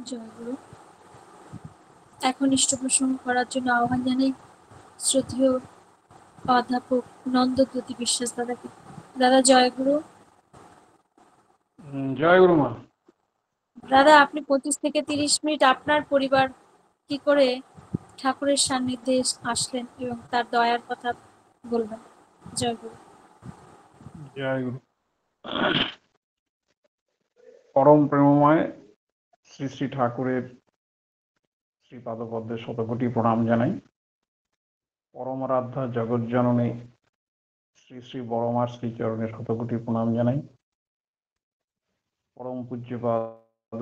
জয়গুরু। এখন ইষ্ট প্রসঙ্গ করার জন্য আহ্বান জানাই শ্রদ্ধেয় অধ্যাপক নন্দজ্যোতি বিশ্বাস দাদাকে। দাদা জয়গুরু। জয় গুরু মা। দাদা, আপনি 25 থেকে 30 মিনিট আপনার পরিবার কি করে ঠাকুরের সান্নিধ্যে আসলেন এবং তার দয়ার কথা বলবেন। জয়গুরু। জয় গুরু। পরম প্রেমময় শ্রী শ্রী ঠাকুরের শ্রীপাদপদ্মে শতকোটি প্রণাম জানাই। পরমারাধ্যা জগজ্জননী শ্রী শ্রী বড়মার শ্রীচরণে শতকোটি প্রণাম জানাই। পরম পূজ্যপাদ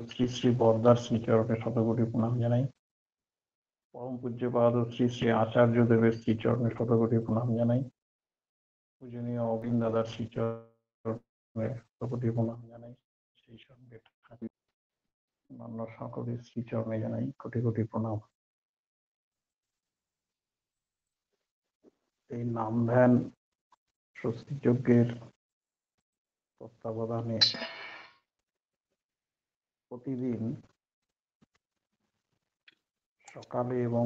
শ্রী শ্রী বরদার শ্রীচরণে শতকোটি প্রণাম জানাই। পরম পূজ্যপাদ শ্রী শ্রী আচার্য দেবের শ্রীচরণে শতকোটি প্রণাম জানাই। পূজনীয় অবিন্দ দাদার শ্রীচরণে শতকোটি প্রণাম জানাই। সেই সঙ্গে অন্য সকলের শ্রীচরণে জানাই কোটি কোটি প্রণাম। এই নাম ধ্যান স্বস্তি যজ্ঞের তত্ত্বাবধানে প্রতিদিন সকালে এবং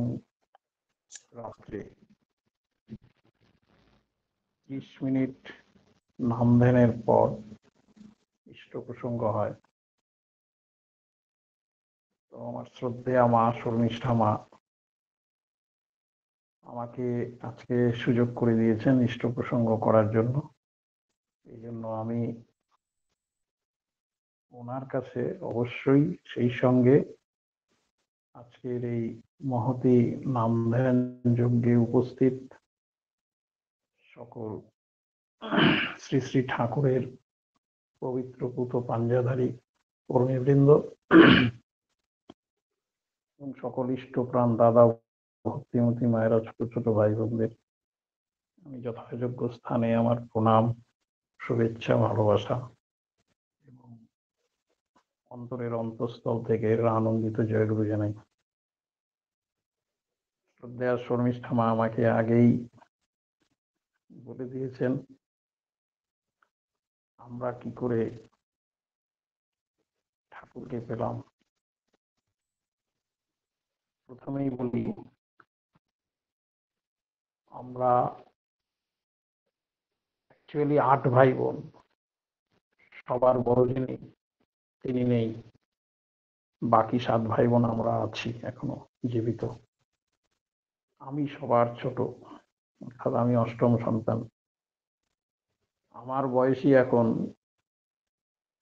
রাত্রে 30 মিনিট নাম ধ্যানের পর ইষ্ট প্রসঙ্গ হয়। তো আমার শ্রদ্ধেয়া মা, শর্মিষ্ঠা মা আমাকে আজকে সুযোগ করে দিয়েছেন ইষ্ট প্রসঙ্গ করার জন্য। এই জন্য আমি ওনার কাছে অবশ্যই সেই সঙ্গে আজকের এই মহতি নাম ধ্যান যজ্ঞে উপস্থিত সকল শ্রী শ্রী ঠাকুরের পবিত্র পুত পাঞ্জাধারী কর্মীবৃন্দ এবং সকল ইষ্টপ্রাণ দাদা ভক্তিমতী মায়েরা, ছোট ছোট ভাই বোনদের আমি যথাযোগ্য স্থানে আমার প্রণাম, শুভেচ্ছা, ভালোবাসা এবং অন্তরের অন্তঃস্থল থেকে আনন্দিত জয়গুরু জানাই। শ্রদ্ধেয়া শর্মিষ্ঠা মা আমাকে আগেই বলে দিয়েছেন আমরা কি করে ঠাকুরকে পেলাম। প্রথমেই বলি, আমরা অ্যাকচুয়ালি 8 ভাই বোন। সবার বড় তিনি নেই, বাকি 7 ভাই বোন আমরা আছি এখনো জীবিত। আমি সবার ছোট, অর্থাৎ আমি অষ্টম সন্তান। আমার বয়সই এখন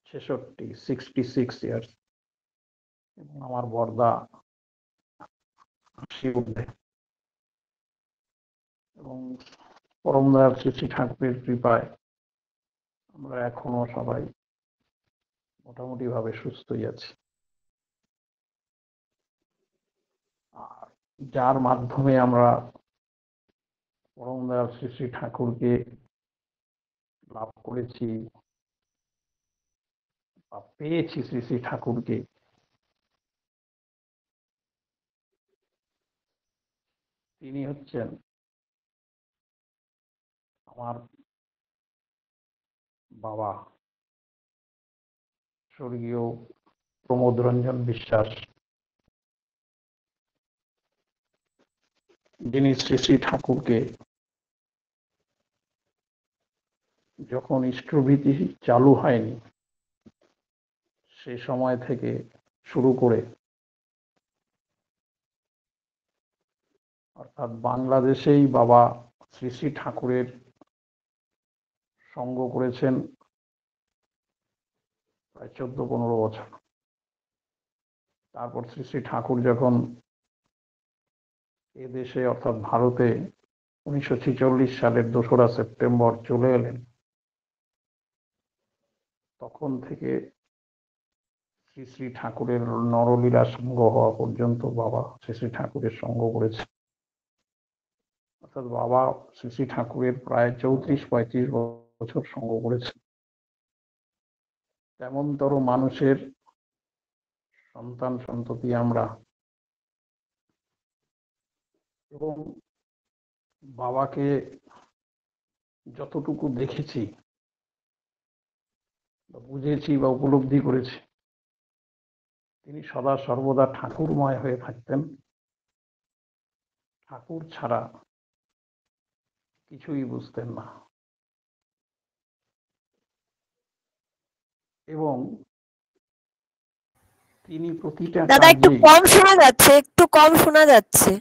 66 ইয়ার্স এবং আমার বর্দা 80 ঊর্ধ্বে। এবং পরম দয়াল শ্রী শ্রী ঠাকুরের কৃপায় আমরা এখনো সবাই মোটামুটি ভাবে সুস্থই আছি। আর যার মাধ্যমে আমরা পরম দয়াল শ্রী শ্রী ঠাকুরকে লাভ করেছি বা পেয়েছি, শ্রী শ্রী ঠাকুরকে, তিনি হচ্ছেন আমার বাবা স্বর্গীয় প্রমোদ রঞ্জন বিশ্বাস, যিনি শ্রী শ্রী ঠাকুরকে যখন ইষ্টভীতি চালু হয়নি সে সময় থেকে শুরু করে, অর্থাৎ বাংলাদেশেই বাবা শ্রী শ্রী ঠাকুরের সঙ্গ করেছেন প্রায় 14-15 বছর। তারপর শ্রী শ্রী ঠাকুর যখন এদেশে অর্থাৎ ভারতে 1946 সালের 2রা সেপ্টেম্বর চলে এলেন, তখন থেকে শ্রী শ্রী ঠাকুরের নরলীলা সঙ্গ হওয়া পর্যন্ত বাবা শ্রী শ্রী ঠাকুরের সঙ্গ করেছে। অর্থাৎ বাবা শ্রী শ্রী ঠাকুরের প্রায় 34-35 বছর সঙ্গ করেছে। তেমনতর মানুষের সন্তান সন্ততি আমরা, এবং বাবাকে যতটুকু দেখেছি বা বুঝেছি বা উপলব্ধি করেছি, তিনি সদা সর্বদা ঠাকুরময় হয়ে থাকতেন। ঠাকুর ছাড়া কিছুই বুঝতেন না। এবং তিনি প্রতিটা দাদা একটু কাজেই কম শোনা যাচ্ছে, একটু কম শোনা যাচ্ছে।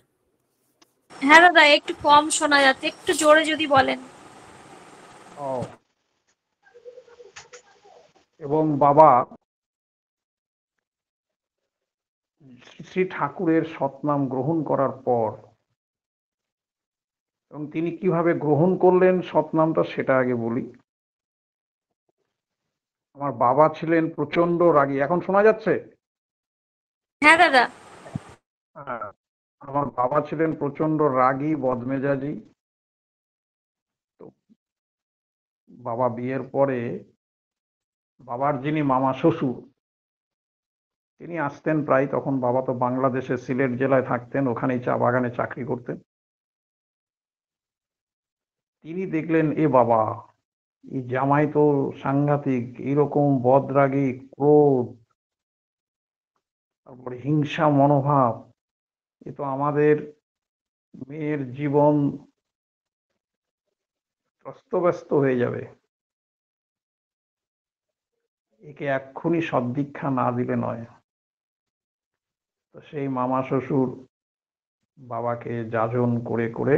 হ্যাঁ দাদা, একটু কম শোনা যাচ্ছে, একটু জোরে যদি বলেন। ও, এবং বাবা শ্রী ঠাকুরের সৎনাম গ্রহণ করার পর, এবং তিনি কিভাবে গ্রহণ করলেন সৎনামটা সেটা আগে বলি। আমার বাবা ছিলেন প্রচন্ড রাগী। এখন শোনা যাচ্ছে? হ্যাঁ দাদা। হ্যাঁ, আমার বাবা ছিলেন প্রচন্ড রাগী, বদমেজাজি। তো বাবা বিয়ের পরে বাবার যিনি মামা শ্বশুর, তিনি আসতেন প্রায়। তখন বাবা তো বাংলাদেশের সিলেট জেলায় থাকতেন, ওখানেই চা বাগানে চাকরি করতেন। তিনি দেখলেন, এ বাবা, এই জামাই তো সাংঘাতিক, এরকম বদরাগী, ক্রোধ, তারপরে হিংসা মনোভাব, এ তো আমাদের মেয়ের জীবন অস্তব্যস্ত হয়ে যাবে। একে এক্ষুনি সদ্দীক্ষা না দিলে নয়। তো সেই মামা শ্বশুর বাবাকে যাজন করে করে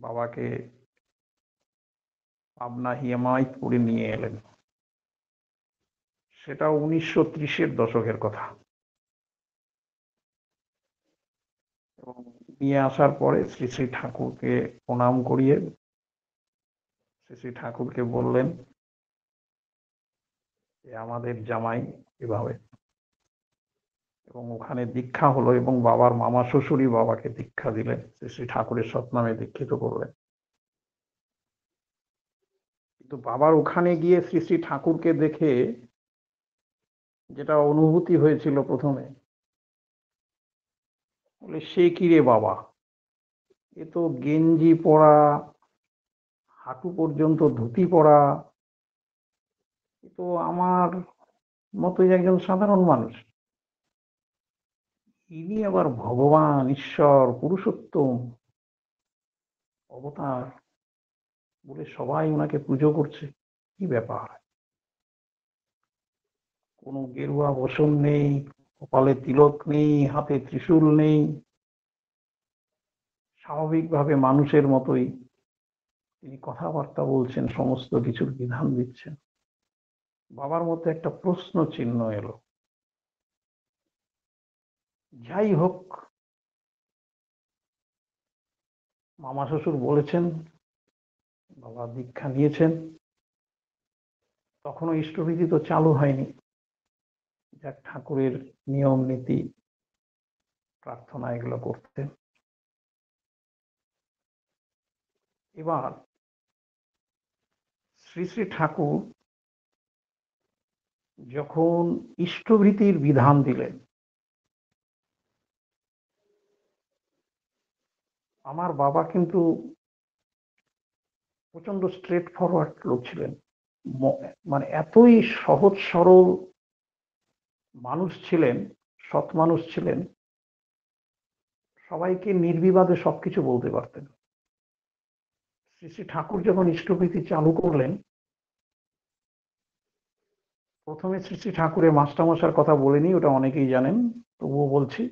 বাবাকে পাবনা হিমায়তপুরে নিয়ে এলেন। সেটা 1930-এর দশকের কথা। এবং নিয়ে আসার পরে শ্রী শ্রী ঠাকুরকে প্রণাম করিয়ে শ্রী শ্রী ঠাকুরকে বললেন যে আমাদের জামাই এভাবে। এবং ওখানে দীক্ষা হলো, এবং বাবার মামা শ্বশুরই বাবাকে দীক্ষা দিলেন, শ্রী শ্রী ঠাকুরের সৎনামে দীক্ষিত করলেন। কিন্তু বাবার ওখানে গিয়ে শ্রী শ্রী ঠাকুরকে দেখে যেটা অনুভূতি হয়েছিল প্রথমে, বলে সে কি রে বাবা, এ তো গেঞ্জি পরা, হাঁটু পর্যন্ত ধুতি পরা, এ তো আমার মতোই একজন সাধারণ মানুষ। ইনি আবার ভগবান, ঈশ্বর, পুরুষোত্তম অবতার বলে সবাই ওনাকে পুজো করছে। কি ব্যাপার? কোনো গেরুয়া বসন নেই, কপালে তিলক নেই, হাতে ত্রিশূল নেই, স্বাভাবিকভাবে মানুষের মতোই তিনি কথাবার্তা বলছেন, সমস্ত কিছুর বিধান দিচ্ছেন। বাবার মধ্যে একটা প্রশ্ন চিহ্ন এলো। যাই হোক, মামা শ্বশুর বলেছেন, বাবা দীক্ষা নিয়েছেন। তখনও ইষ্টবিধি তো চালু হয়নি। যাক, ঠাকুরের নিয়ম নীতি, প্রার্থনা এগুলো করতেন। এবার শ্রী শ্রী ঠাকুর যখন ইষ্টভৃতির বিধান দিলেন, আমার বাবা কিন্তু প্রচন্ড স্ট্রেট ফরওয়ার্ড লোক ছিলেন। মানে এতই সহজ সরল মানুষ ছিলেন, সৎ মানুষ ছিলেন, সবাইকে নির্বিবাদে সবকিছু বলতে পারতেন। শ্রী শ্রী ঠাকুর যখন ইষ্টভৃতি চালু করলেন, প্রথমে শ্রী শ্রী ঠাকুরের মাস্টারমশার কথা বলিনি, ওটা অনেকেই জানেন, তবুও বলছি।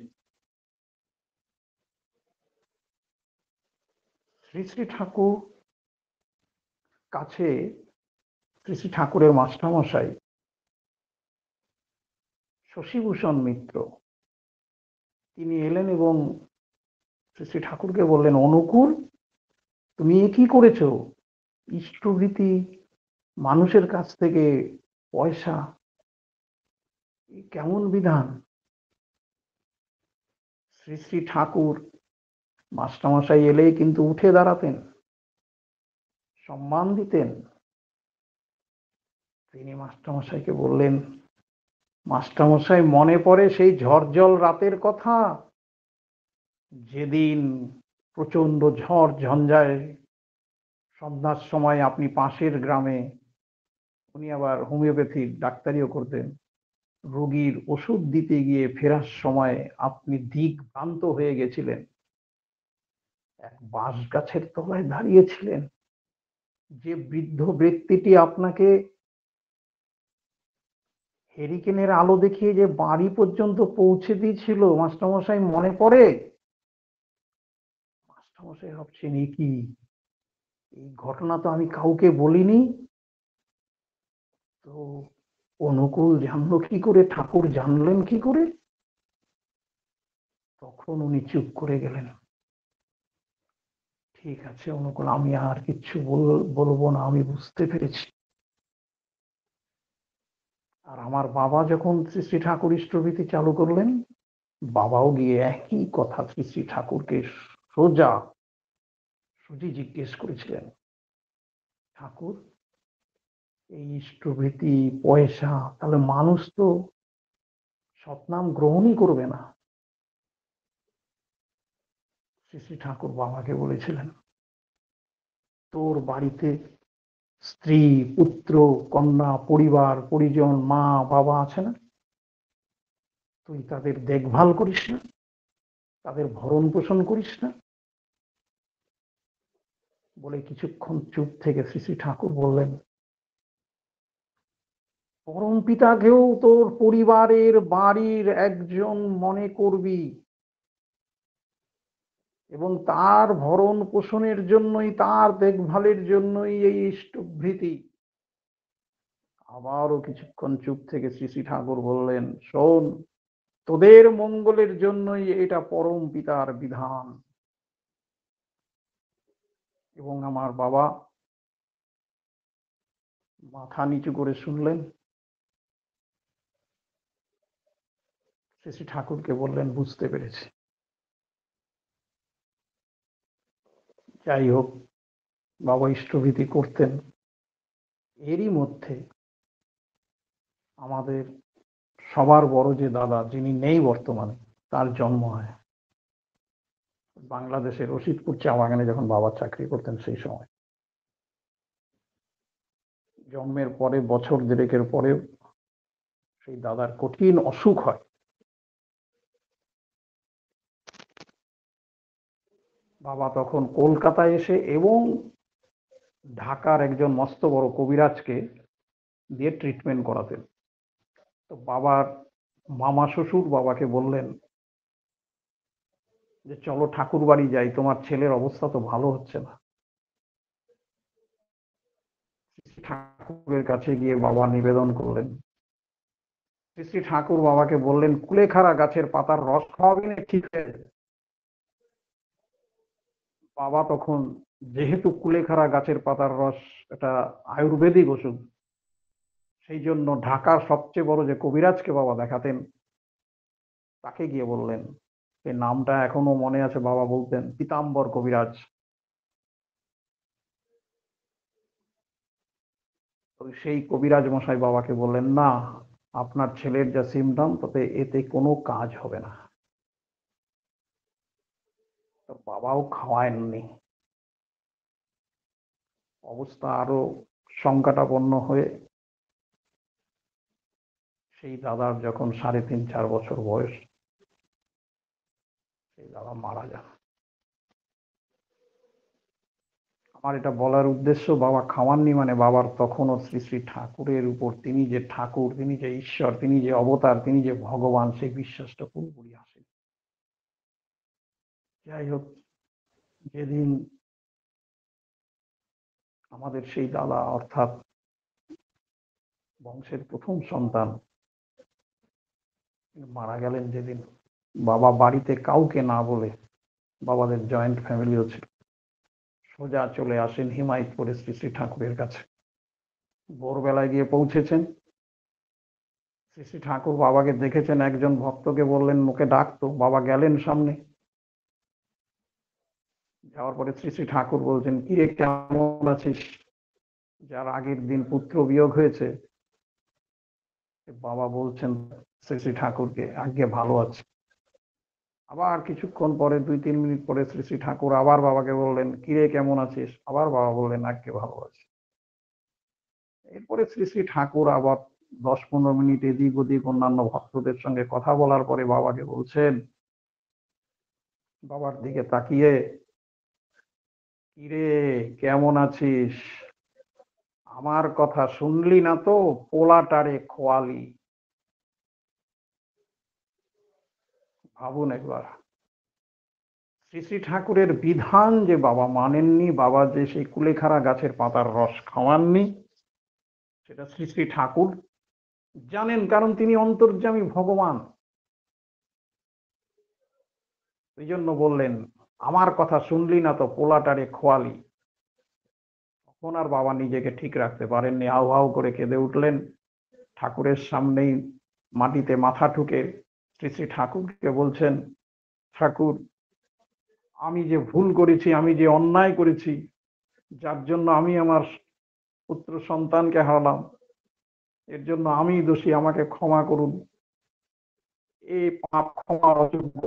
শ্রী শ্রী ঠাকুর কাছে শ্রী শ্রী ঠাকুরের মাস্টারমশাই শশীভূষণ মিত্র, তিনি এলেন এবং শ্রী শ্রী ঠাকুরকে বললেন, অনুকূল, তুমি এ কি করেছো? ইষ্টভৃতি, মানুষের কাছ থেকে পয়সা, কেমন বিধান? শ্রী শ্রী ঠাকুর মাস্টারমশাই এলেই কিন্তু উঠে দাঁড়াতেন, সম্মান দিতেন। তিনি মাস্টারমশাইকে বললেন, মাস্টারমশাই, মনে পড়ে সেই ঝড়জল রাতের কথা, যেদিন প্রচন্ড ঝড় ঝঞ্ঝায় সন্ধ্যার সময় আপনি পাশের গ্রামে, উনি আবার হোমিওপ্যাথি ডাক্তারিও করতেন, রোগীর ওষুধ দিতে গিয়ে ফেরার সময় আপনি দিকভ্রান্ত হয়ে গেছিলেন, এক বাঁশ গাছের তলায় দাঁড়িয়েছিলেন, যে বৃদ্ধ ব্যক্তিটি আপনাকে হেরিকেনের আলো দেখিয়ে যে বাড়ি পর্যন্ত পৌঁছে দিয়েছিল, মাস্টারমশাই মনে পড়ে? মাস্টারমশাই ভাবছেন, এ কি, এই ঘটনা তো আমি কাউকে বলিনি। তো অনুকূল জানলো কি করে, ঠাকুর জানলেন কি করে? তখন উনি চুপ করে গেলেন। ঠিক আছে অনুকূল, আমি আর কিচ্ছু বলবো না, আমি বুঝতে পেরেছি। আর আমার বাবা যখন শ্রী শ্রী ঠাকুর ইষ্টভীতি চালু করলেন, বাবাও গিয়ে একই কথা শ্রী শ্রী ঠাকুরকে সোজি জিজ্ঞেস করেছিলেন, ঠাকুর এই ইষ্টভীতি পয়সা, তাহলে মানুষ তো সৎনাম গ্রহণই করবে না। শ্রী শ্রী ঠাকুর বাবাকে বলেছিলেন, তোর বাড়িতে স্ত্রী, পুত্র, কন্যা, পরিবার পরিজন, মা বাবা আছে না? তুই তাদের দেখভাল করিস না? তাদের ভরণ পোষণ করিস না? বলে কিছুক্ষণ চুপ থেকে শ্রী শ্রী ঠাকুর বললেন, পরম পিতাকেও তোর পরিবারের বাড়ির একজন মনে করবি এবং তার ভরণ পোষণের জন্যই, তার দেখভালের জন্যই এই ইষ্টভৃতি। আবারও কিছুক্ষণ চুপ থেকে শ্রী শ্রী ঠাকুর বললেন, শোন, তোদের মঙ্গলের জন্যই এটা পরম পিতার বিধান। এবং আমার বাবা মাথা নিচু করে শুনলেন। শ্রী শ্রী ঠাকুরকে বললেন, বুঝতে পেরেছি। যাই হোক, বাবা ইষ্টভীতি করতেন। এরই মধ্যে আমাদের সবার বড় যে দাদা, যিনি নেই বর্তমানে, তার জন্ম হয় বাংলাদেশের রশিদপুর চা বাগানে, যখন বাবা চাকরি করতেন সেই সময়। জন্মের পরে বছর দেড়েকের পরে সেই দাদার কঠিন অসুখ হয়। বাবা তখন কলকাতায় এসে এবং ঢাকার একজন মস্ত বড় কবিরাজকে দিয়ে ট্রিটমেন্ট করাতেন। তো বাবার মামা শ্বশুর বাবাকে বললেন যে চলো ঠাকুর বাড়ি যাই, তোমার ছেলের অবস্থা তো ভালো হচ্ছে না। ঠাকুরের কাছে গিয়ে বাবা নিবেদন করলেন। শ্রী শ্রী ঠাকুর বাবাকে বললেন, কুলেখাড়া গাছের পাতার রস খাওয়াবি না, ঠিক হয়ে যাবে। বাবা তখন, যেহেতু কুলেখাড়া গাছের পাতার রস এটা আয়ুর্বেদিক ওষুধ, সেই জন্য ঢাকার সবচেয়ে বড় যে কবিরাজকে বাবা দেখাতেন, তাকে গিয়ে বললেন। এই নামটা এখনো মনে আছে, বাবা বলতেন পীতাম্বর কবিরাজ। তো সেই কবিরাজ মশাই বাবাকে বললেন, না, আপনার ছেলের যা সিমটম, তাতে এতে কোনো কাজ হবে না। তো বাবাও খাওয়ায়নি। অবস্থা আরো সংকটাপন্ন হয়ে সেই দাদার যখন 3.5-4 বছর বয়স, সেই দাদা মারা যান। আমার এটা বলার উদ্দেশ্য, বাবা খাওয়াননি মানে বাবার তখনও শ্রী শ্রী ঠাকুরের উপর, তিনি যে ঠাকুর, তিনি যে ঈশ্বর, তিনি যে অবতার, তিনি যে ভগবান, সেই বিশ্বাসটা পুরোপুরি আসে। যাই হোক, যেদিন আমাদের সেই দাদা, অর্থাৎ বংশের প্রথম সন্তান, মারা গেলেন, যেদিন বাবা বাড়িতে কাউকে না বলে, বাবাদের জয়েন্ট ফ্যামিলিও ছিল, সোজা চলে আসেন হিমায়তপুরে শ্রী শ্রী ঠাকুরের কাছে। ভোরবেলায় গিয়ে পৌঁছেছেন। শ্রী শ্রী ঠাকুর বাবাকে দেখেছেন, একজন ভক্তকে বললেন মুখে ডাকতো, বাবা গেলেন সামনে। যাওয়ার পরে শ্রী শ্রী ঠাকুর বলছেন, কি রে, কেমন আছিস? যার আগের দিন পুত্র বিয়োগ হয়েছে। বাবা বলছেন শ্রী শ্রী ঠাকুরকে, আজ্ঞে ভালো আছে। আবার কিছুক্ষণ পরে, 2-3 মিনিট পরে শ্রী শ্রী ঠাকুর আবার বাবাকে বললেন, কিরে কেমন আছিস? আবার বাবা বললেন, আজ্ঞে ভালো আছি। এরপরে শ্রী শ্রী ঠাকুর আবার 10-15 মিনিট এদিক ওদিক অন্যান্য ভক্তদের সঙ্গে কথা বলার পরে বাবাকে বলছেন, বাবার দিকে তাকিয়ে, কিরে কেমন আছিস? আমার কথা শুনলি না তো? পোলাটারে খোয়ালি। ভাবুন একবার, শ্রী শ্রী ঠাকুরের বিধান যে বাবা মানেননি, বাবা যে সেই কুলেখাড়া গাছের পাতার রস খাওয়াননি, সেটা শ্রী শ্রী ঠাকুর জানেন, কারণ তিনি অন্তর্যামী ভগবান। এই জন্য বললেন, আমার কথা শুনলি না তো পোলাটারে খোয়ালি। তখন আর বাবা নিজেকে ঠিক রাখতে পারেননি, হাউ হাউ করে কেঁদে উঠলেন। ঠাকুরের সামনেই মাটিতে মাথা ঠুকে শ্রী শ্রী ঠাকুরকে বলছেন, ঠাকুর আমি যে ভুল করেছি, আমি যে অন্যায় করেছি, যার জন্য আমি আমার পুত্র সন্তানকে হারালাম, এর জন্য আমি দোষী, আমাকে ক্ষমা করুন। এই পাপ ক্ষমার অযোগ্য।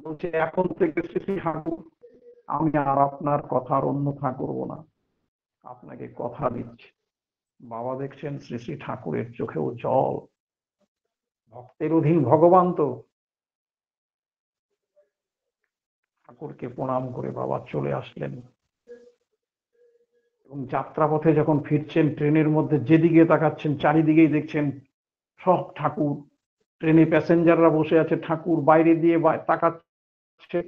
বলছে, এখন থেকে শ্রী শ্রী ঠাকুর আমি আর আপনার কথার অন্যথা করব না, আপনাকে কথা দিচ্ছি। বাবা দেখছেন শ্রী শ্রী ঠাকুরের চোখেও জল। ভক্তের অধীন ভগবান তো। ঠাকুরকে প্রণাম করে বাবা চলে আসলেন এবং যাত্রাপথে যখন ফিরছেন, ট্রেনের মধ্যে যেদিকে তাকাচ্ছেন চারিদিকেই দেখছেন সব ঠাকুর। ট্রেনে প্যাসেঞ্জাররা বসে আছে, ঠাকুর বাইরে দিয়ে তাকাচ্ছে,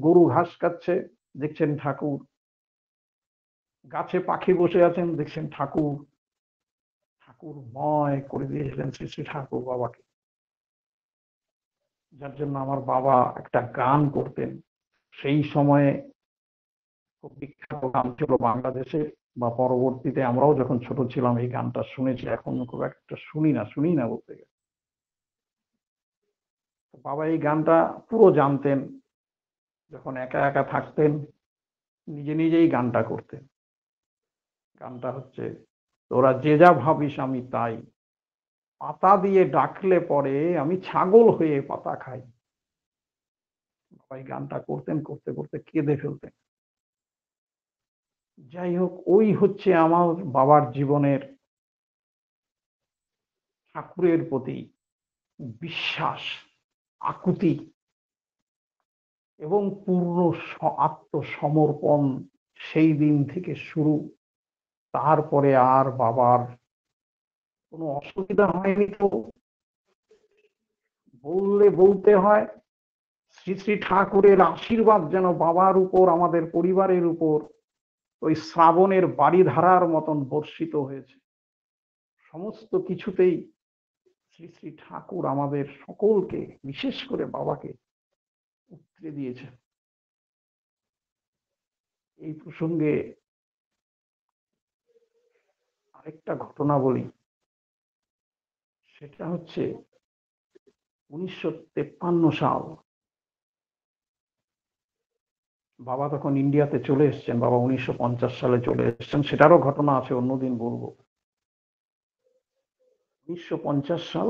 গরু ঘাস খাচ্ছে, দেখছেন ঠাকুর। গাছে পাখি বসে আছেন, দেখছেন ঠাকুর। ঠাকুরময় করে দিয়েছিলেন শ্রী শ্রী ঠাকুর বাবাকে, যার জন্য আমার বাবা একটা গান করতেন। সেই সময়ে খুব বিখ্যাত গান ছিল বাংলাদেশে, বা পরবর্তীতে আমরাও যখন ছোট ছিলাম এই গানটা শুনেছি, এখন খুব একটা শুনি না বলতে গেলে। বাবা এই গানটা পুরো জানতেন। যখন একা একা থাকতেন নিজে নিজেই গানটা করতেন। গানটা হচ্ছে, তোরা যে যা ভাবিস আমি তাই, পাতা দিয়ে ডাকলে পরে আমি ছাগল হয়ে পাতা খাই। বাবা এই গানটা করতেন, করতে করতে কেঁদে ফেলতেন। যাই হোক, ওই হচ্ছে আমার বাবার জীবনের ঠাকুরের প্রতি বিশ্বাস, আকুতি এবং পূর্ণ আত্মসমর্পণ সেই দিন থেকে শুরু। তারপরে আর বাবার কোনো অসুবিধা হয়নি তো বলতে হয়। শ্রী শ্রী ঠাকুরের আশীর্বাদ যেন বাবার উপর, আমাদের পরিবারের উপর ওই শ্রাবণের বারিধারার মতন বর্ষিত হয়েছে। সমস্ত কিছুতেই শ্রী শ্রী ঠাকুর আমাদের সকলকে, বিশেষ করে বাবাকে উৎরে দিয়েছে। এই প্রসঙ্গে আরেকটা ঘটনা বলি, সেটা হচ্ছে 1953 সাল। বাবা তখন ইন্ডিয়াতে চলে এসছেন, বাবা 1950 সালে চলে এসছেন, সেটারও ঘটনা আছে, অন্যদিন বলবো। 1950 সাল,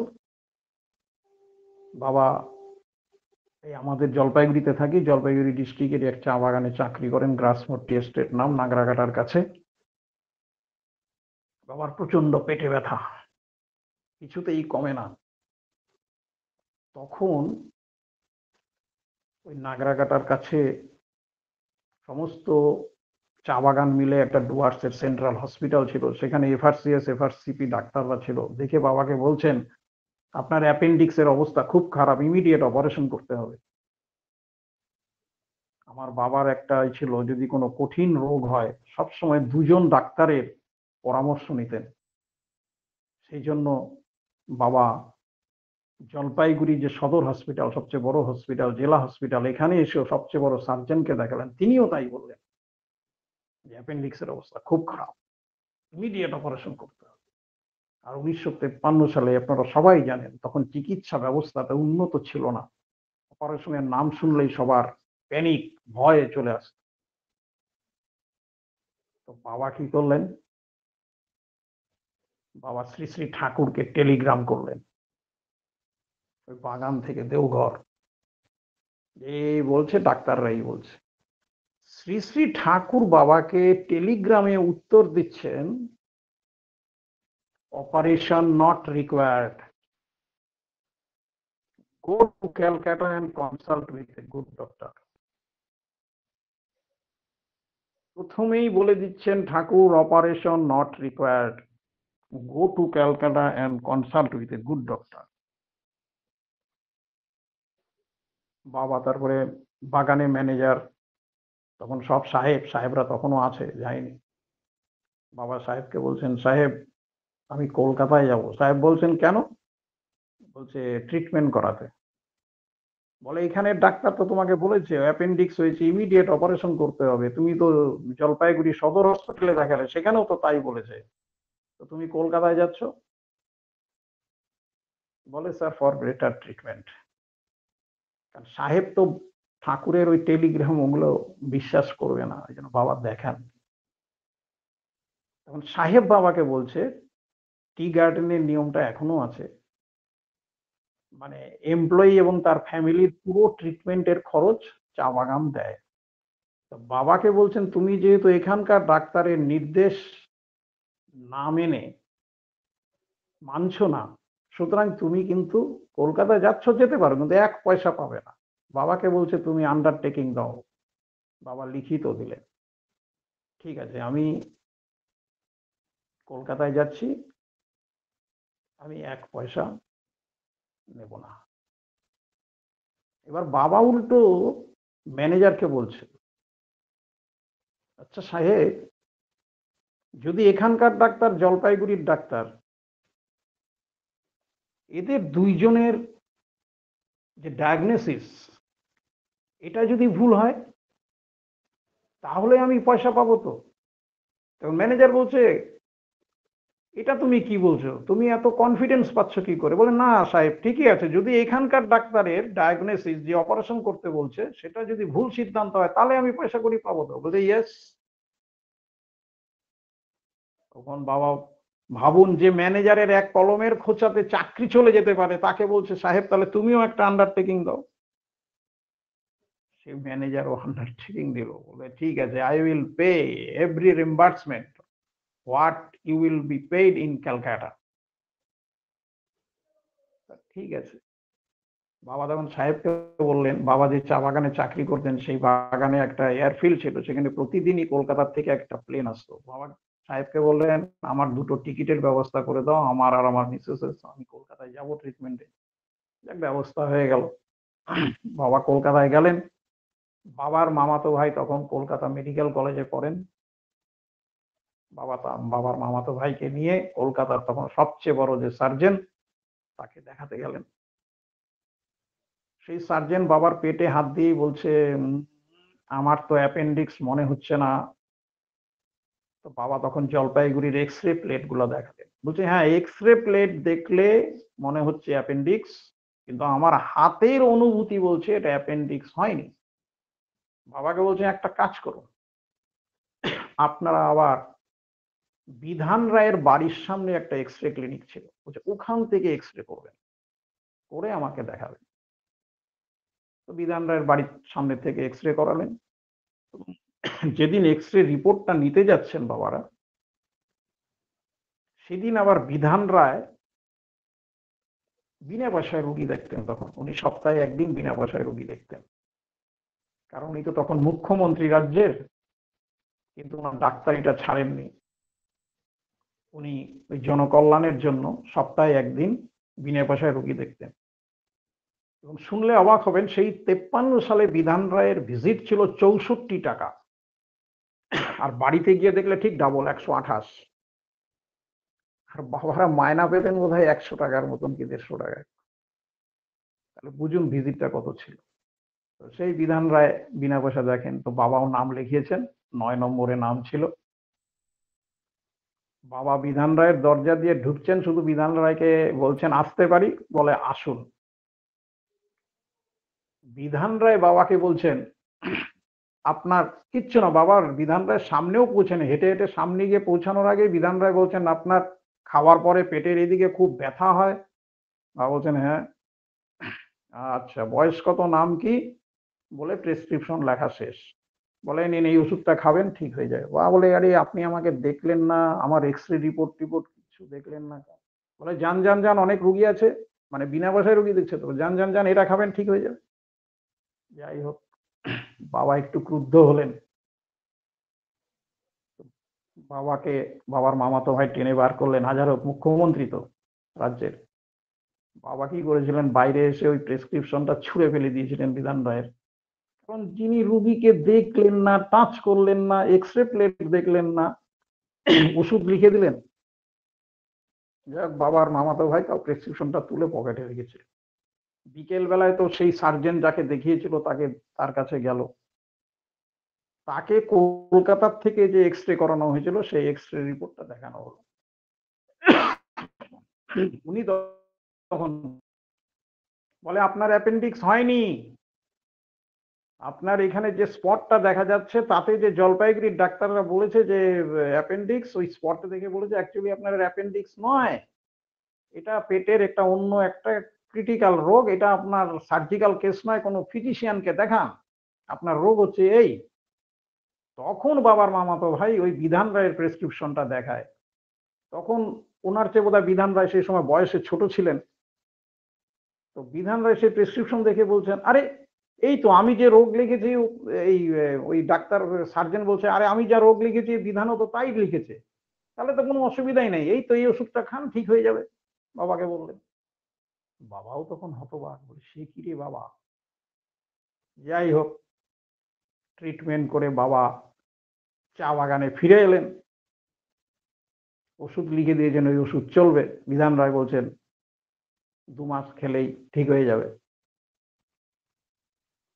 বাবা এই আমাদের জলপাইগুড়িতে থাকি, জলপাইগুড়ি ডিস্ট্রিক্টের এক চা বাগানে চাকরি করেন, গ্রাসমোর টি এস্টেট নাম, নাগরাকাটার কাছে। বাবার প্রচন্ড পেটে ব্যথা, কিছুতেই কমে না। তখন ওই নাগরাকাটার কাছে সমস্ত চা বাগান মিলে একটা ডুয়ার্সের সেন্ট্রাল হসপিটাল ছিল, সেখানে এফআরসিএস এফআরসিপি ডাক্তাররা ছিল। দেখে বাবাকে বলছেন, আপনার অ্যাপেন্ডিক্সের অবস্থা খুব খারাপ, ইমিডিয়েট অপারেশন করতে হবে। আমার বাবার একটা ছিল, যদি কোনো কঠিন রোগ হয় সবসময় দুজন ডাক্তারের পরামর্শ নিতেন। সেই জন্য বাবা জলপাইগুড়ি যে সদর হসপিটাল, সবচেয়ে বড় হসপিটাল, জেলা হসপিটাল, এখানে এসেও সবচেয়ে বড় সার্জনকে দেখালেন, তিনিও তাই বললেন যে অ্যাপেন্ডিক্সের অবস্থা খুব খারাপ, ইমিডিয়েট অপারেশন করতে হবে। আর 1953 সালে আপনারা সবাই জানেন, তখন চিকিৎসা ব্যবস্থাটা উন্নত ছিল না। অপারেশনের নাম শুনলেই সবার প্যানিক, ভয়ে চলে আসত। তো বাবা কি করলেন, বাবা শ্রী শ্রী ঠাকুরকে টেলিগ্রাম করলেন ওই বাগান থেকে, দেওঘর। এই বলছে, ডাক্তাররাই বলছে। শ্রী শ্রী ঠাকুর বাবাকে টেলিগ্রামে উত্তর দিচ্ছেন, operation not required. Go to Calcutta and consult with a good doctor. প্রথমেই বলে দিচ্ছেন Thakur, operation not required, go to Calcutta and consult with a good doctor. বাবা তারপরে বাগানে ম্যানেজার, তখন সব সাহেবরা তখনও আছে, যায়নি। বাবা সাহেবকে বলছেন, সাহেব আমি কলকাতায় যাব। সাহেব বলছেন কেন? বলছে ট্রিটমেন্ট করাতে। বলে এখানের ডাক্তার তো তোমাকে বলেছে অ্যাপেন্ডিক্স হয়েছে, ইমিডিয়েট অপারেশন করতে হবে, তুমি তো জলপাইগুড়ি সদর হসপিটালে দেখালে, সেখানেও তো তাই বলেছে, তো তুমি কলকাতায় যাচ্ছ? বলে স্যার ফর বেটার ট্রিটমেন্ট। কারণ সাহেব তো ঠাকুরের ওই টেলিগ্রাম ওগুলো বিশ্বাস করবে না, ওই জন্য বাবা দেখান। তখন সাহেব বাবাকে বলছে টি গার্ডেনের নিয়মটা এখনো আছে, মানে এমপ্লয়ি এবং তার ফ্যামিলির পুরো ট্রিটমেন্টের খরচ চা বাগান দেয়। তো বাবাকে বলছেন তুমি যেহেতু এখানকার ডাক্তারের নির্দেশ না মেনে মানছো না, সুতরাং তুমি কিন্তু কলকাতায় যাচ্ছ, যেতে পারো, কিন্তু 1 পয়সা পাবে না। বাবাকে বলছে তুমি আন্ডারটেকিং দাও। বাবা লিখিত দিলেন, ঠিক আছে আমি কলকাতায় যাচ্ছি, আমি 1 পয়সা নেব না। এবার বাবা উল্টো ম্যানেজারকে বলছে, আচ্ছা সাহেব, যদি এখানকার ডাক্তার জলপাইগুড়ির ডাক্তার, এদের দুইজনের যে ডায়াগনোসিস এটা যদি ভুল হয় তাহলে আমি পয়সা পাবো তো? তখন ম্যানেজার বলছে এটা তুমি কি বলছো, তুমি এত কনফিডেন্স পাচ্ছ কি করে? বলে না সাহেব ঠিকই আছে, যদি এখানকার ডাক্তারের ডায়াগনোসিস যে অপারেশন করতে বলছে সেটা যদি ভুল সিদ্ধান্ত হয় তাহলে আমি পয়সা করি পাবো তো? বলছে ইয়েস। তখন বাবা ভাবুন, যে ম্যানেজারের এক কলমের খোঁচাতে চাকরি চলে যেতে পারে তাকে বলছে সাহেব তাহলে তুমিও একটা আন্ডারটেকিং দাও। সেই ম্যানেজারও আন্ডারটেকিং দিল, বলে ঠিক আছে, I will pay every reimbursement what you will be paid in Calcutta. ঠিক আছে। বাবা তখন সাহেবকে বললেন, বাবা যে চা বাগানে চাকরি করতেন সেই বাগানে একটা এয়ারফিল্ড ছিল, সেখানে প্রতিদিনই কলকাতার থেকে একটা প্লেন আসতো। বাবা সাহেবকে বললেন আমার 2টো টিকিটের ব্যবস্থা করে দাও, আমার আর আমার মিসেসের, আমি কলকাতায় যাব ট্রিটমেন্টে। ব্যবস্থা হয়ে গেল। বাবা কলকাতায় গেলেন। বাবার মামাতো ভাই তখন কলকাতা মেডিকেল কলেজে পড়েন। বাবার মামাতো ভাইকে নিয়ে কলকাতার তখন সবচেয়ে বড় যে সার্জন, তাকে দেখাতে গেলেন। সেই সার্জন বাবার পেটে হাত দিয়ে বলছে আমার তো অ্যাপেন্ডিক্স মনে হচ্ছে না। তো বাবা তখন জলপাইগুড়ির এক্স রে প্লেট গুলো দেখালেন, বলছে হ্যাঁ এক্স রে প্লেট দেখলে মনে হচ্ছে অ্যাপেন্ডিক্স, কিন্তু আমার হাতের অনুভূতি বলছে এটা অ্যাপেন্ডিক্স হয়নি। বাবাকে বলছে একটা কাজ করুন, আপনারা আবার বিধান রায়ের বাড়ির সামনে একটা এক্স রে ক্লিনিক ছিল, বলছে ওখান থেকে এক্স রে করবেন, করে আমাকে দেখাবেন। তো বিধান রায়ের বাড়ির সামনে থেকে এক্স রে করালেন। যেদিন এক্স রে রিপোর্টটা নিতে যাচ্ছেন বাবারা, সেদিন আবার বিধান রায় বিনা পয়সায় রোগী দেখতেন। তখন উনি সপ্তাহে একদিন বিনা পয়সায় রোগী দেখতেন, কারণ উনি তো তখন মুখ্যমন্ত্রী রাজ্যের, কিন্তু ওনার ডাক্তারিটা ছাড়েননি। উনি ওই জনকল্যাণের জন্য সপ্তাহে একদিন বিনা পয়সায় রোগী দেখতেন। এবং শুনলে অবাক হবেন, সেই 53 সালে বিধান রায়ের ভিজিট ছিল 64 টাকা, আর বাড়িতে গিয়ে দেখলে ঠিক ডাবল 128। আর বাবারা মায়না পেতেন বোধহয় 100 টাকার মতন কি 150 টাকায়। তাহলে বুঝুন ভিজিটটা কত ছিল। তো সেই বিধান রায় বিনা পয়সা দেখেন। তো বাবাও নাম লিখিয়েছেন, 9 নম্বরে নাম ছিল। বাবা বিধান রায়ের দরজা দিয়ে ঢুকছেন, শুধু বিধান রায়কে বলছেন আসতে পারি, বলে আসুন। বিধান রায় বাবাকে বলছেন আপনার কিচ্ছু না। বাবার বিধান রায়ের সামনেও পৌঁছেন, হেঁটে হেঁটে সামনে গিয়ে পৌঁছানোর আগে বিধান রায় বলছেন আপনার খাওয়ার পরে পেটের এদিকে খুব ব্যথা হয়? বাবা বলছেন হ্যাঁ। আচ্ছা বয়স কত, নাম কি? বলে প্রেসক্রিপশন লেখা শেষ। বলে নিন এই ওষুধটা খাবেন ঠিক হয়ে যায়। বাবা বলে আরে আপনি আমাকে দেখলেন না, আমার এক্স রে রিপোর্ট কিচ্ছু দেখলেন না। বলে যান যান যান, অনেক রুগী আছে, মানে বিনা পয়সায় রুগী দেখছে তো, যান যান যান, এটা খাবেন ঠিক হয়ে যাবে। যাই হোক, বাবা একটু ক্রুদ্ধ হলেন। বাবাকে, বাবার মামাতো ভাই টেনে বার করলেন, হাজার হোক মুখ্যমন্ত্রী তো রাজ্যের। বাবা কি করেছিলেন, বাইরে এসে ওই প্রেসক্রিপশনটা ছুঁড়ে ফেলে দিয়েছিলেন বিধান রায়ের। কারণ যিনি রুগীকে দেখলেন না, টাচ করলেন না, এক্সরে প্লেট দেখলেন না, ওষুধ লিখে দিলেন। যাক, বাবার মামাতো ভাই তাও প্রেসক্রিপশনটা তুলে পকেটে রেখেছে। বিকেল বেলায় তো সেই সার্জেন্ট যাকে দেখিয়েছিল তার কাছে গেল, তাকে কলকাতার থেকে যে এক্সরে করানো হয়েছিল সেই এক্সরে রিপোর্টটা দেখানো হলো। উনি তখন বলে, আপনার অ্যাপেন্ডিক্স হয়নি, আপনার এখানে যে স্পটটা দেখা যাচ্ছে তাতে যে জলপাইগুড়ির ডাক্তাররা বলেছে যে অ্যাপেন্ডিক্স, ওই স্পটটা দেখে বলেছে অ্যাকচুয়ালি আপনার অ্যাপেন্ডিক্স নয়, এটা পেটের একটা অন্য একটা ক্রিটিক্যাল রোগ, এটা আপনার সার্জিক্যাল কেস নয়, কোনো ফিজিশিয়ানকে দেখান, আপনার রোগ হচ্ছে এই। তখন বাবার মামাতো ভাই ওই বিধান রায়ের প্রেসক্রিপশনটা দেখায়। তখন ওনার চেয়ে বোধহয় বিধান রায় সেই সময় বয়সে ছোট ছিলেন। তো বিধান রায় সেই প্রেসক্রিপশন দেখে বলছেন, আরে এই তো আমি যে রোগ লিখেছি, এই ওই ডাক্তার সার্জন বলছে, আরে আমি যা রোগ লিখেছি বিধানও তো তাই লিখেছে, তাহলে তো কোনো অসুবিধাই নেই, এই তো এই ওষুধটা খান ঠিক হয়ে যাবে। বাবাকে বললেন। বাবাও তখন হতবাক, বলে সে কি রে বাবা। যাই হোক, ট্রিটমেন্ট করে বাবা চা বাগানে ফিরে এলেন। ওষুধ লিখে দিয়েছেন, ওই ওষুধ চলবে। বিধান রায় বলছেন 2 মাস খেলেই ঠিক হয়ে যাবে,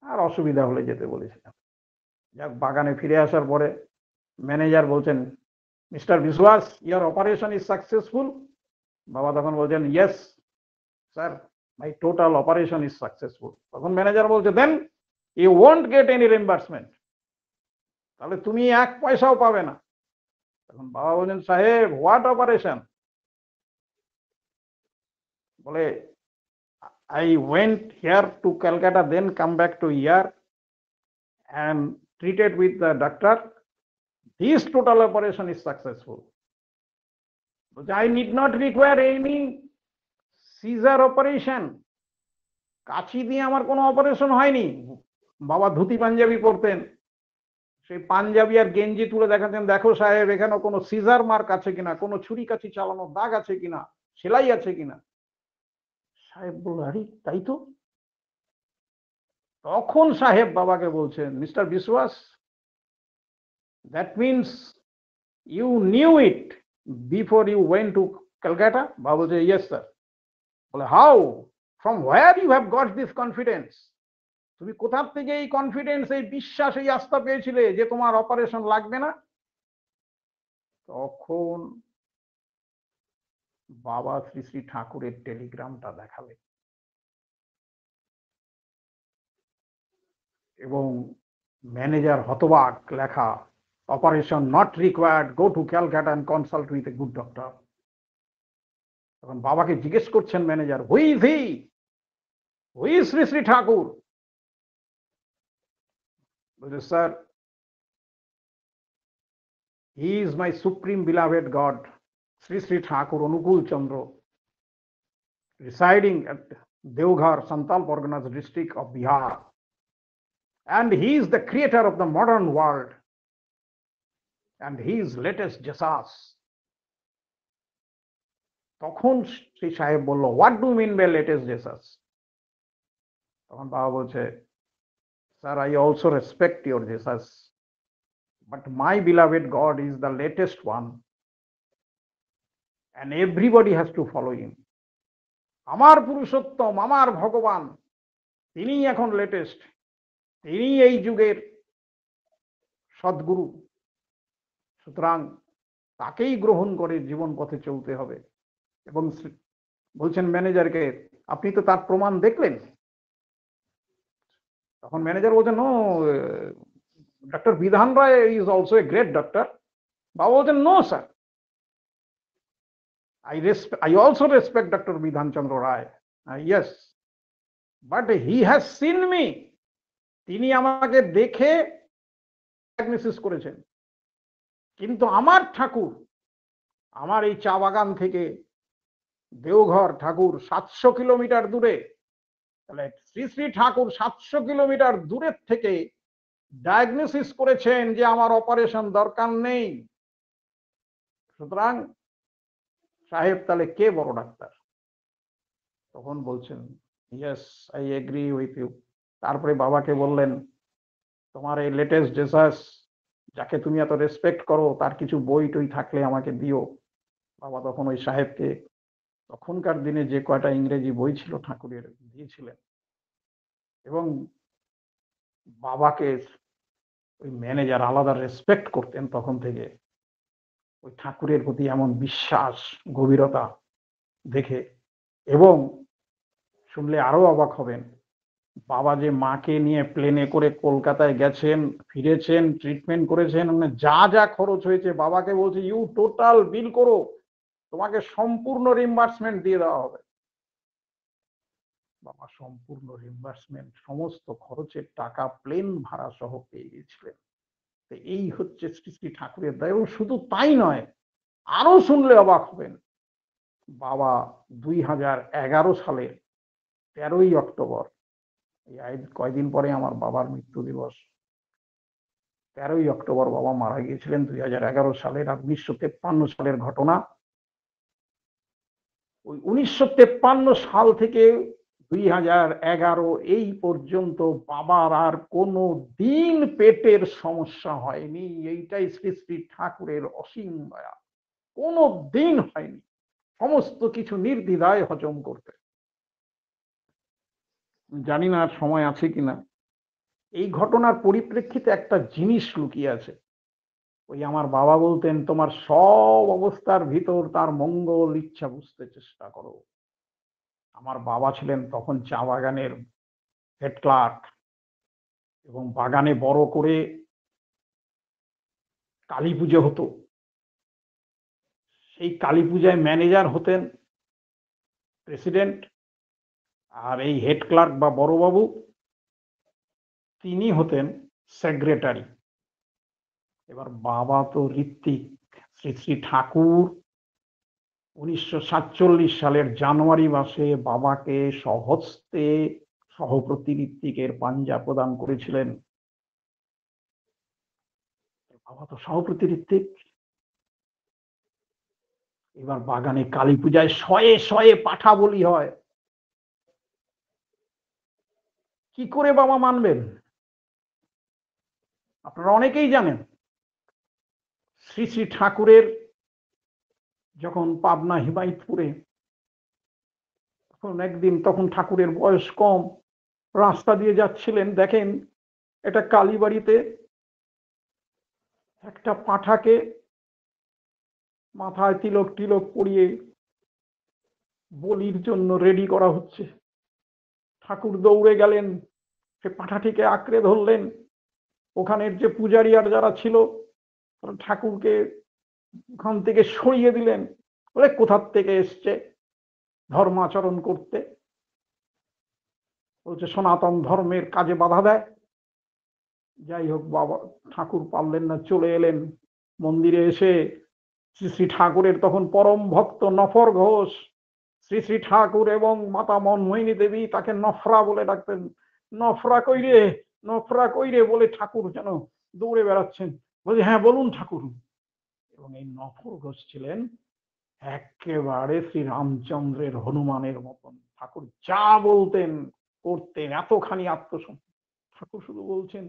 আর অসুবিধা হলে যেতে বলেছিলাম। যাক, বাগানে ফিরে আসার পরে ম্যানেজার বলছেন, মিস্টার বিশ্বাস, ইয়ার অপারেশন ইজ সাকসেসফুল। বাবা তখন বলছেন, yes sir, my total operation is successful. তখন ম্যানেজার বলছে, then you won't get any reimbursement, তাহলে তুমি 1 পয়সাও পাবে না। তখন বাবা বলছেন, সাহেব হোয়াট অপারেশন? বলে, I went here to Calcutta, then come back to here and treated with the doctor. This total operation is successful. I need not require any Caesar operation. কাছি দিয়ে আমার কোনো অপারেশন হয়নি। বাবা ধুতি পাঞ্জাবি পরতেন, সেই পাঞ্জাবি আর গেঞ্জি তুলে দেখাতেন, দেখো সাহেব এখানে কোনো সিজার মার্ক আছে কিনা, কোনো ছুরি কাছি চালানো দাগ আছে কিনা, সেলাই আছে কিনা। সাহেব বলল, আরে তাই তো। তখন সাহেব বাবাকে বলছেন, mister Biswas, that means you knew it before you went to Calcutta. বাবা বলছে, ইয়েস স্যার। বলে, how, from where you have got this confidence? তুমি কোথা থেকে এই কনফিডেন্স, এই বিশ্বাস, এই আস্থা পেয়েছিলে যে তোমার অপারেশন লাগবে না? তখন বাবা শ্রী শ্রী ঠাকুরের টেলিগ্রামটা দেখালেন এবং ম্যানেজার হতবাক, লেখা, operation not required, go to Calcutta and consult with a good doctor. তখন বাবাকে জিজ্ঞেস করছেন manager, who is he, who is Shri Shri Thakur? বলছে, sir, he is my supreme beloved god, Shri Shri Thakur Anukul Chandra, residing at Deoghar, Santal Parganas district of Bihar. And he is the creator of the modern world. And he is latest Jesus. তখন সেই সাহেব বলল, what do you mean by latest Jesus? তখন বাবা বলছে, sir, I also respect your Jesus, but my beloved God is the latest one, and everybody has to follow him. আমার পুরুষোত্তম, আমার ভগবান, তিনি এখন লেটেস্ট, তিনি এই যুগের সদ্গুরু, সুতরাং তাকেই গ্রহণ করে জীবন পথে চলতে হবে। এবং বলছেন ম্যানেজারকে, আপনি তো তার প্রমাণ দেখলেন? তখন ম্যানেজার বলছেন, no, doctor Bidhan Roy is also a great doctor. বাবা বলছেন, no sir, I also respect Dr. Bidhan Chandra Rai. Yes, but he has seen me. তিনি আমাকে দেখে ডায়াগনোসিস করেছেন, কিন্তু আমার ঠাকুর আমার এই চা বাগান থেকে দেওঘর ঠাকুর 700 কিলোমিটার দূরে। তাহলে শ্রী শ্রী ঠাকুর 700 কিলোমিটার দূরের থেকে ডায়াগনোসিস করেছেন যে আমার অপারেশন দরকার নেই। সুতরাং সাহেব তাহলে কে বড় ডাক্তার? তখন বলছেন yes, I agree with you. তারপরে বাবাকে বললেন, তোমার এই লেটেস্ট জেসাস, যাকে তুমি এত রেসপেক্ট করো, তার কিছু বই টই থাকলে আমাকে দিও। বাবা তখন ওই সাহেবকে তখনকার দিনে যে কয়টা ইংরেজি বই ছিল ঠাকুরের দিয়েছিলেন। এবং বাবাকে ওই ম্যানেজার আলাদা রেসপেক্ট করতেন তখন থেকে, ওই ঠাকুরের প্রতি এমন বিশ্বাস, গভীরতা দেখে। এবং শুনলে আরো অবাক হবেন, বাবা যে মাকে নিয়ে প্লেনে করে কলকাতায় গেছেন, ফিরেছেন, ট্রিটমেন্ট করেছেন, মানে যা যা খরচ হয়েছে বাবাকে বলছে ইউ টোটাল বিল করো, তোমাকে সম্পূর্ণ রিম্বার্সমেন্ট দিয়ে দেওয়া হবে। বাবা সম্পূর্ণ রিম্বার্সমেন্ট, সমস্ত খরচের টাকা প্লেন ভাড়া সহ পেয়ে গেছিলেন। তো এই হচ্ছে শ্রী শ্রী ঠাকুরের দয়া। এবং শুধু তাই নয়, আরো শুনলে অবাক হবেন, বাবা 2011 সালের 13ই অক্টোবর, কয়দিন পরে আমার বাবার মৃত্যু দিবস, 13ই অক্টোবর বাবা মারা গিয়েছিলেন 2011 সালের। আর 1953 সালের ঘটনা। ওই 1953 সাল থেকে 2011 এই পর্যন্ত বাবার আর কোনো দিন পেটের সমস্যা হয়নি। এইটাই শ্রী শ্রী ঠাকুরের অসীম দয়া, কোনো দিন হয়নি। সমস্ত কিছু নির্দ্বিধায় হজম করতে। জানি না আর সময় আছে কিনা। এই ঘটনার পরিপ্রেক্ষিতে একটা জিনিস লুকিয়ে আছে। ওই আমার বাবা বলতেন, তোমার সব অবস্থার ভিতর তার মঙ্গল ইচ্ছা বুঝতে চেষ্টা করো। আমার বাবা ছিলেন তখন চা বাগানের হেড ক্লার্ক, এবং বাগানে বড় করে কালী পুজো হতো। সেই কালী পূজায় ম্যানেজার হতেন প্রেসিডেন্ট, আর এই হেড ক্লার্ক বা বড়বাবু তিনি হতেন সেক্রেটারি। এবার বাবা তো ঋত্বিক। শ্রী শ্রী ঠাকুর 1947 সালের জানুয়ারি মাসে বাবাকে স্বহস্তে সহপ্রতি ঋত্বিকের পাঞ্জা প্রদান করেছিলেন। বাবা তো সহপ্রতি ঋত্বিক। এবার বাগানে কালী পূজায় শয়ে শয়ে পাঠা বলি হয়। কি করে বাবা মানবেন? আপনারা অনেকেই জানেন, শ্রী শ্রী ঠাকুরের যখন পাবনা হিমায়তপুরে, তখন একদিন, তখন ঠাকুরের বয়স কম, রাস্তা দিয়ে যাচ্ছিলেন, দেখেন এটা কালীবাড়িতে একটা পাঁঠাকে মাথায় তিলক টিলক পরিয়ে বলির জন্য রেডি করা হচ্ছে। ঠাকুর দৌড়ে গেলেন, সে পাঁঠাটিকে আঁকড়ে ধরলেন। ওখানের যে পূজারী আর যারা ছিল, ঠাকুরকে ওখান থেকে সরিয়ে দিলেন, বলে কোথার থেকে এসছে ধর্মাচরণ করতে, বলছে সনাতন ধর্মের কাজে বাধা দেয়। যাই হোক, বাবা ঠাকুর পারলেন না, চলে এলেন মন্দিরে। এসে শ্রী শ্রী ঠাকুরের তখন পরম ভক্ত নফর ঘোষ, শ্রী শ্রী ঠাকুর এবং মাতা মনমোহিনী দেবী তাকে নফরা বলে ডাকতেন। নফরা কইরে, নফরা কইরে বলে ঠাকুর যেন দৌড়ে বেড়াচ্ছেন। বলছে হ্যাঁ বলুন ঠাকুর। এবং এই নফর ঘোষ ছিলেন একেবারে শ্রী রামচন্দ্রের হনুমানের মতন। ঠাকুর যা বলতেন করতেন, এতখানি আত্মসম্মান। ঠাকুর শুধু বলছেন,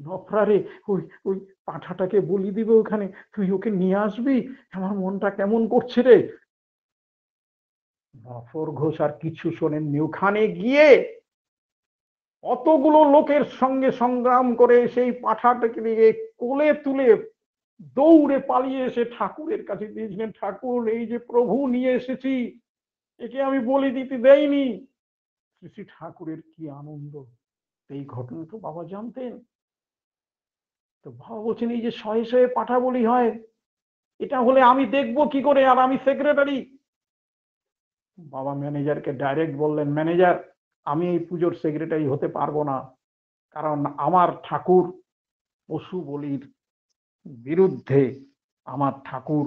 নফরারে, ওই ওই পাঁঠাটাকে বলি দিবে ওখানে, তুই ওকে নিয়ে আসবি, আমার মনটা কেমন করছে রে। নফর ঘোষ আর কিছু শোনেননি। ওখানে গিয়ে অতগুলো লোকের সঙ্গে সংগ্রাম করে সেই পাঁঠাটাকে নিয়ে কোলে তুলে দৌড়ে পালিয়ে এসে ঠাকুরের কাছে দিয়েছিলেন। ঠাকুর, এই যে প্রভু নিয়ে এসেছি, একে আমি বলি দিতে দেয়নি। শ্রী শ্রী ঠাকুরের কি আনন্দ। এই ঘটনা তো বাবা জানতেন। তো বাবা বলছেন, এই যে শয়ে শয়ে পাঠা বলি হয়, এটা হলে আমি দেখবো কি করে, আর আমি সেক্রেটারি। বাবা ম্যানেজারকে ডাইরেক্ট বললেন, ম্যানেজার, আমি এই পুজোর সেক্রেটারি হতে পারবো না, কারণ আমার ঠাকুর পশু বলির বিরুদ্ধে। আমার ঠাকুর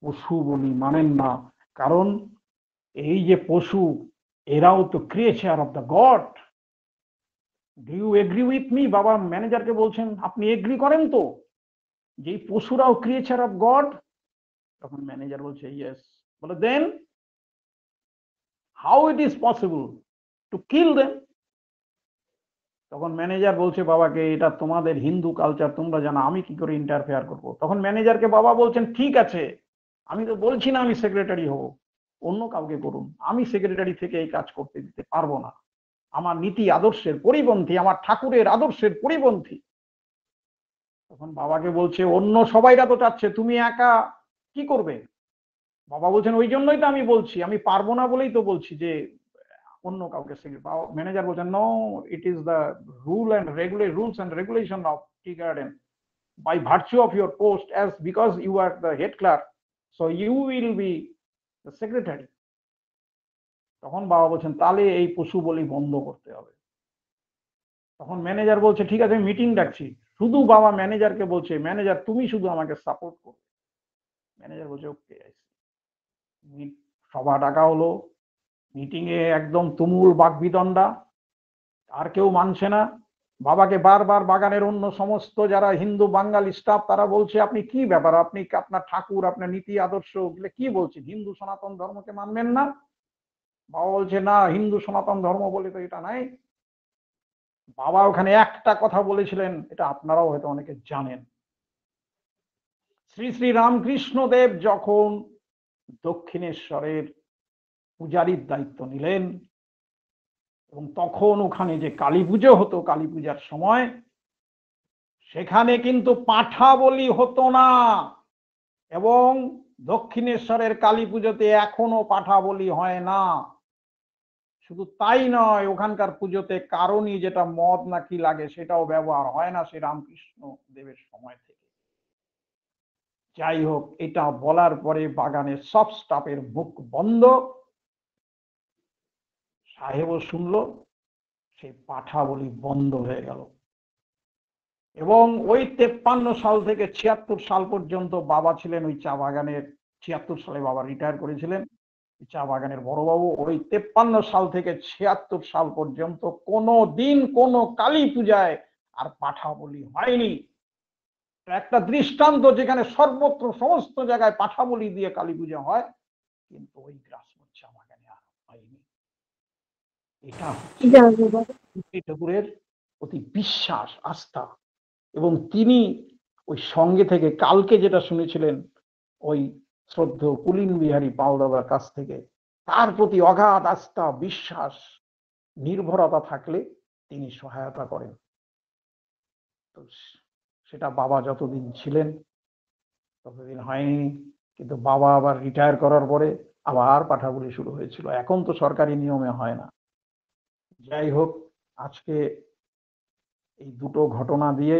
পশু বলি মানেন না, কারণ এই যে পশু, এরাও তো creature of the God. Do you agree with me? বাবা ম্যানেজারকে বলছেন, আপনি এগ্রি করেন তো যে এই পশুরাও ক্রিয়েচার অফ গড? তখন ম্যানেজার বলছে ইয়েস। বলে then how it is possible to kill them? তখন ম্যানেজার বলছে বাবাকে, এটা তোমাদের হিন্দু কালচার, তোমরা জানো, আমি কি করে ইন্টারফেয়ার করবো? তখন ম্যানেজারকে বাবা বলছেন, ঠিক আছে, আমি তো বলছি না আমি সেক্রেটারি হব, অন্য কাউকে করুন, আমি সেক্রেটারি থেকে এই কাজ করতে দিতে পারবো না, আমার নীতি আদর্শের পরিপন্থী, আমার ঠাকুরের আদর্শের পরিপন্থী। তখন বাবাকে বলছে, অন্য সবাইরা তো চাচ্ছে, তুমি একা কি করবে? বাবা বলছেন, ওই জন্যই তো আমি বলছি, আমি পারবো না বলেই তো বলছি যে অন্য কাউকে। ম্যানেজার বলছেন, no, it is the rules and regulation of tea garden, by virtue of your post, as because you are the head clerk, so you will be the secretary. তখন বাবা বলছেন, তাহলে এই পশু বলি বন্ধ করতে হবে। তখন ম্যানেজার বলছে, ঠিক আছে, মিটিং ডাকছি। শুধু বাবা ম্যানেজারকে বলছে, ম্যানেজার তুমি শুধু আমাকে সাপোর্ট করো। ম্যানেজার বলছে, ওকে। সভা ডাকা হলো, মিটিং এ একদম তুমুল বাকবিতণ্ডা, আর কেউ মানছে না। বাবাকে বারবার বাগানের অন্য সমস্ত যারা হিন্দু বাঙালি স্টাফ তারা বলছে, আপনি কি ব্যাপার, আপনি আপনার ঠাকুর, আপনার নীতি আদর্শ কি বলছেন, হিন্দু সনাতন ধর্মকে মানবেন না? বাবা বলছে, না, হিন্দু সনাতন ধর্ম বলে তো এটা নাই। বাবা ওখানে একটা কথা বলেছিলেন, এটা আপনারাও হয়তো অনেকে জানেন। শ্রী শ্রী রামকৃষ্ণ দেব যখন দক্ষিণেশ্বরের পূজারীর দায়িত্ব নিলেন, এবং তখন ওখানে যে কালী পুজো হতো, কালী পূজার সময় সেখানে কিন্তু পাঁঠা বলি হতো না, এবং দক্ষিণেশ্বরের কালী পুজোতে এখনো পাঁঠা বলি হয় না। শুধু তাই নয়, ওখানকার পুজোতে কারণই যেটা মদ নাকি লাগে সেটাও ব্যবহার হয় না সে রামকৃষ্ণ দেবের সময় থেকে। যাই হোক, এটা বলার পরে বাগানের সব স্টাফের মুখ বন্ধ। সাহেবও শুনলো, সেই পাঁঠা বলি বন্ধ হয়ে গেল। এবং ওই 53 সাল থেকে 76 সাল পর্যন্ত বাবা ছিলেন ওই চা বাগানের। 76 সালে বাবা রিটায়ার করেছিলেন চা বাগানের বড়বাবু। ওই 53 সাল থেকে 76 সাল পর্যন্ত কোনো দিন কোনো কালী পূজায় আর পাঁঠা বলি হয়নি। একটা দৃষ্টান্ত, যেখানে সর্বত্র সমস্ত জায়গায় পাঁঠা বলি দিয়ে কালী পূজা হয়, কিন্তু ওই গ্রাসমোর চা বাগানে আর হয়নি। এটা হচ্ছে ঠাকুরের প্রতি বিশ্বাস, আস্থা। এবং তিনি ওই সঙ্গে থেকে কালকে যেটা শুনেছিলেন ওই শ্রদ্ধেয় কুলীন বিহারী পাল দাদার কাছ থেকে, তার প্রতি অগাধ আস্থা, বিশ্বাস, নির্ভরতা থাকলে তিনি সহায়তা করেন। তো সেটা বাবা যতদিন ছিলেন ততদিন হয়নি, কিন্তু বাবা আবার রিটায়ার করার পরে আবার পাঠাবলি শুরু হয়েছিল। এখন তো সরকারি নিয়মে হয় না। যাই হোক, আজকে এই দুটো ঘটনা দিয়ে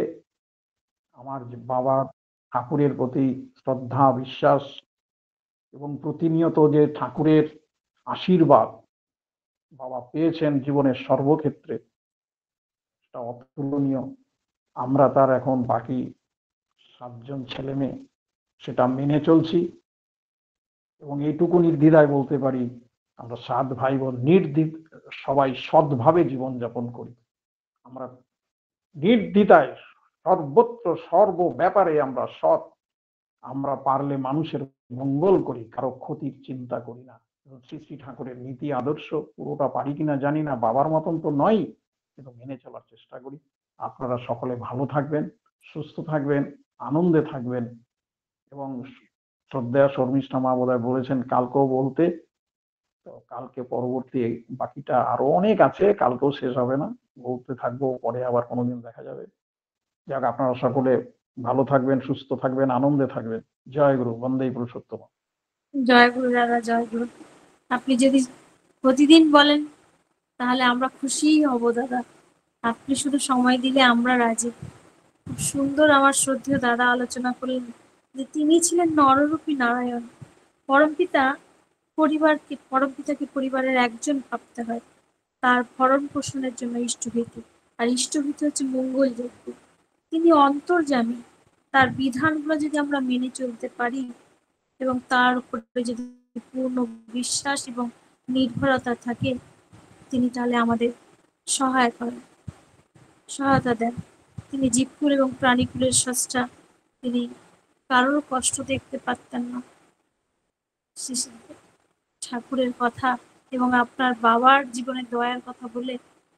আমার যে বাবার ঠাকুরের প্রতি শ্রদ্ধা, বিশ্বাস এবং প্রতিনিয়ত যে ঠাকুরের আশীর্বাদ বাবা পেয়েছেন জীবনের সর্বক্ষেত্রে, সেটা অতুলনীয়। আমরা তার এখন বাকি 7 জন ছেলে মেয়ে সেটা মেনে চলছি, এবং এইটুকু নির্দ্বিধায় বলতে পারি, আমরা 7 ভাই বোন সবাই সৎভাবে জীবনযাপন করি। আমরা নির্দ্বিধায় সর্বত্র সর্ব ব্যাপারে আমরা সৎ। আমরা পারলে মানুষের মঙ্গল করি, কারো ক্ষতির চিন্তা করি না। শ্রী শ্রী ঠাকুরের নীতি আদর্শ পুরোটা পারি কিনা জানি না, বাবার মতন তো নয়, কিন্তু মেনে চলার চেষ্টা করি। আপনারা সকলে ভালো থাকবেন, সুস্থ থাকবেন, আনন্দে থাকবেন। এবং শ্রদ্ধেয় শর্মিষ্ঠা মা বোধহয় বলেছেন কালকেও বলতে, তো কালকে পরবর্তী বাকিটা আরো অনেক আছে, কালকেও শেষ হবে না, বলতে থাকবো, পরে আবার কোনোদিন দেখা যাবে। যাক, আপনারা সকলে ভালো থাকবেন, সুস্থ থাকবেন, আনন্দে থাকবেন। জয় গুরু, বন্দে পুরুষোত্তম। জয় গুরু দাদা, জয় গুরু। আপনি যদি প্রতিদিন বলেন তাহলে আমরা খুশিই হব দাদা। আপনি শুধু সময় দিলে আমরা রাজি। খুব সুন্দর আমার শ্রদ্ধেয় দাদা আলোচনা করলেন যে তিনি ছিলেন নররূপী নারায়ণ। পরমপিতাকে পরিবারের একজন ভাবতে হয়, তার ভরণ পোষণের জন্য ইষ্টভীতি, আর ইষ্টভীতি হচ্ছে মঙ্গল যজ্ঞ। তিনি অন্তর্যামী, তার বিধানগুলো যদি আমরা মেনে চলতে পারি এবং তার উপরে যদি পূর্ণ বিশ্বাস এবং নির্ভরতা থাকে, তিনি তাহলে আমাদের সহায়তা দেন। তিনি জীবকুল এবং প্রাণীকুলের স্রষ্টা। তিনি কারোর কষ্ট দেখতে পারতেন না। শ্রী ঠাকুরের কথা এবং আপনার বাবার জীবনের দয়ার কথা বলে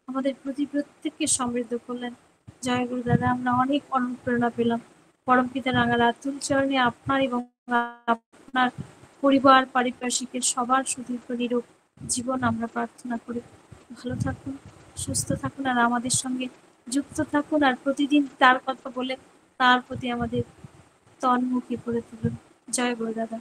আমাদের প্রত্যেককে সমৃদ্ধ করলেন। জয় গুরু দাদা, আমরা অনেক অনুপ্রেরণা পেলাম। পরমপিতা রাঙা আতুল চরণে আপনার এবং আপনার পরিবার পারিপার্শ্বিকের সবার সুদীর্ঘ নিরোগ জীবন আমরা প্রার্থনা করি। ভালো থাকুন, সুস্থ থাকুন, আর আমাদের সঙ্গে যুক্ত থাকুন, আর প্রতিদিন তার কথা বলে তার প্রতি আমাদের তন্মুখী করে তুলুন। জয় গুরু দাদা।